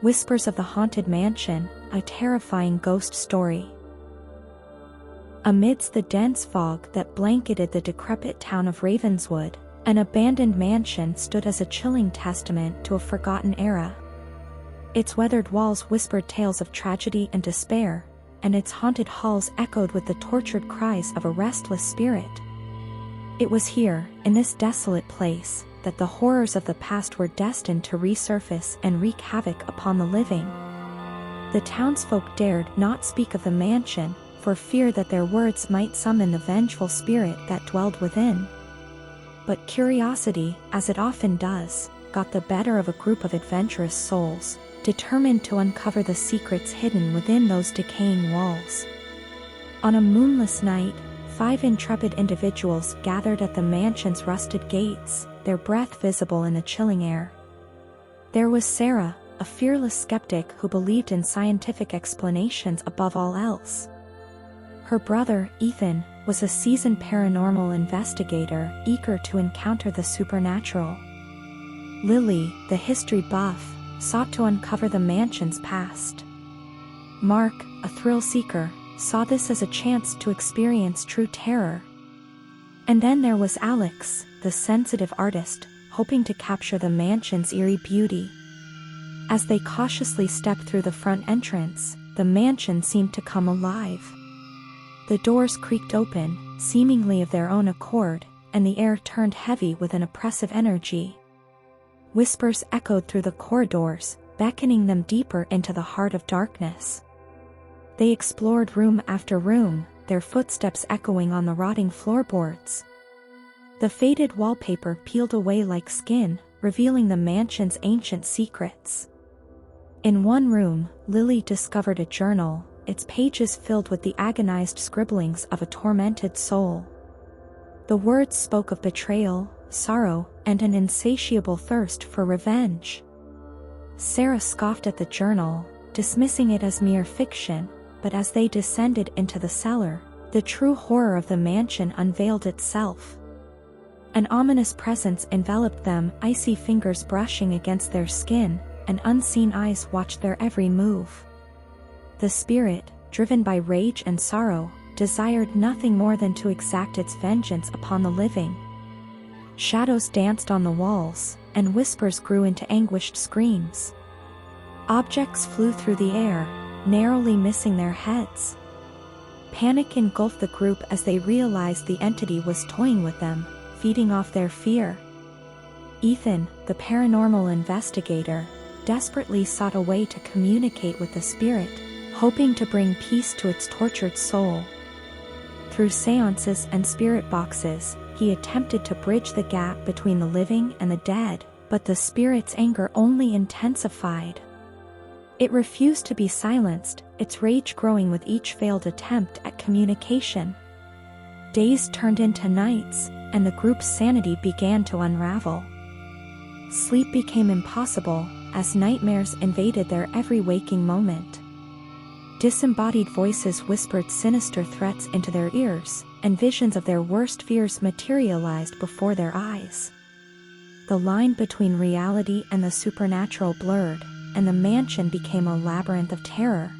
Whispers of the Haunted Mansion, a terrifying ghost story. Amidst the dense fog that blanketed the decrepit town of Ravenswood, an abandoned mansion stood as a chilling testament to a forgotten era. Its weathered walls whispered tales of tragedy and despair, and its haunted halls echoed with the tortured cries of a restless spirit. It was here, in this desolate place, that the horrors of the past were destined to resurface and wreak havoc upon the living. The townsfolk dared not speak of the mansion, for fear that their words might summon the vengeful spirit that dwelled within. But curiosity, as it often does, got the better of a group of adventurous souls, determined to uncover the secrets hidden within those decaying walls. On a moonless night, 5 intrepid individuals gathered at the mansion's rusted gates, their breath visible in the chilling air. There was Sarah, a fearless skeptic who believed in scientific explanations above all else. Her brother, Ethan, was a seasoned paranormal investigator, eager to encounter the supernatural. Lily, the history buff, sought to uncover the mansion's past. Mark, a thrill-seeker, saw this as a chance to experience true terror. And then there was Alex, the sensitive artist, hoping to capture the mansion's eerie beauty. As they cautiously stepped through the front entrance, the mansion seemed to come alive. The doors creaked open, seemingly of their own accord, and the air turned heavy with an oppressive energy. Whispers echoed through the corridors, beckoning them deeper into the heart of darkness. They explored room after room, their footsteps echoing on the rotting floorboards. The faded wallpaper peeled away like skin, revealing the mansion's ancient secrets. In one room, Lily discovered a journal, its pages filled with the agonized scribblings of a tormented soul. The words spoke of betrayal, sorrow, and an insatiable thirst for revenge. Sarah scoffed at the journal, dismissing it as mere fiction, but as they descended into the cellar, the true horror of the mansion unveiled itself. An ominous presence enveloped them, icy fingers brushing against their skin, and unseen eyes watched their every move. The spirit, driven by rage and sorrow, desired nothing more than to exact its vengeance upon the living. Shadows danced on the walls, and whispers grew into anguished screams. Objects flew through the air, narrowly missing their heads. Panic engulfed the group as they realized the entity was toying with them, feeding off their fear. Ethan, the paranormal investigator, desperately sought a way to communicate with the spirit, hoping to bring peace to its tortured soul. Through seances and spirit boxes, he attempted to bridge the gap between the living and the dead, but the spirit's anger only intensified. It refused to be silenced, its rage growing with each failed attempt at communication. Days turned into nights, and the group's sanity began to unravel. Sleep became impossible, as nightmares invaded their every waking moment. Disembodied voices whispered sinister threats into their ears, and visions of their worst fears materialized before their eyes. The line between reality and the supernatural blurred, and the mansion became a labyrinth of terror.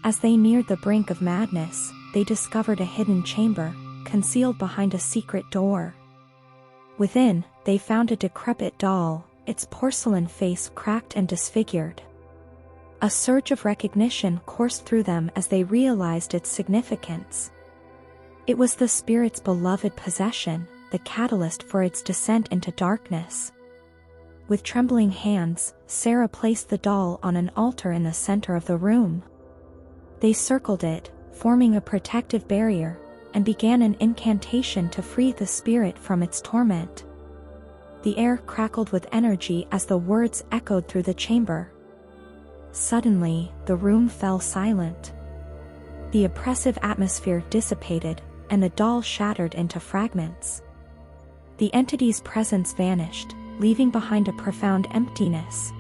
As they neared the brink of madness, they discovered a hidden chamber, concealed behind a secret door. Within, they found a decrepit doll, its porcelain face cracked and disfigured. A surge of recognition coursed through them as they realized its significance. It was the spirit's beloved possession, the catalyst for its descent into darkness. With trembling hands, Sarah placed the doll on an altar in the center of the room. They circled it, forming a protective barrier, and began an incantation to free the spirit from its torment. The air crackled with energy as the words echoed through the chamber. Suddenly, the room fell silent. The oppressive atmosphere dissipated, and the doll shattered into fragments. The entity's presence vanished, leaving behind a profound emptiness.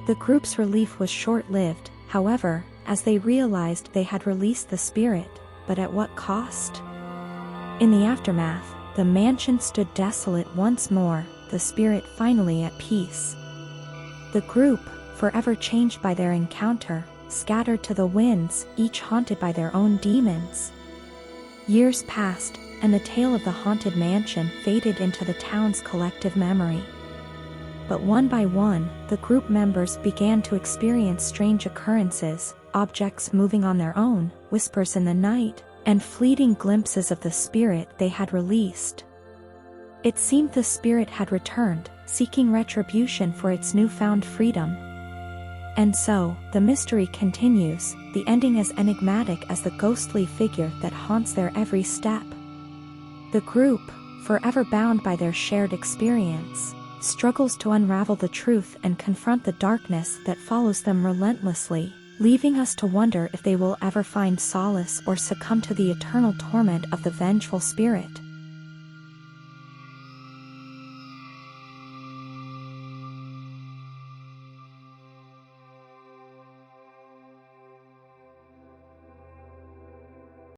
The group's relief was short-lived, however, as they realized they had released the spirit, but at what cost? In the aftermath, the mansion stood desolate once more, the spirit finally at peace. The group, forever changed by their encounter, scattered to the winds, each haunted by their own demons. Years passed, and the tale of the haunted mansion faded into the town's collective memory. But one by one, the group members began to experience strange occurrences, objects moving on their own, whispers in the night, and fleeting glimpses of the spirit they had released. It seemed the spirit had returned, seeking retribution for its newfound freedom. And so, the mystery continues, the ending as enigmatic as the ghostly figure that haunts their every step. The group, forever bound by their shared experience, struggles to unravel the truth and confront the darkness that follows them relentlessly, leaving us to wonder if they will ever find solace or succumb to the eternal torment of the vengeful spirit.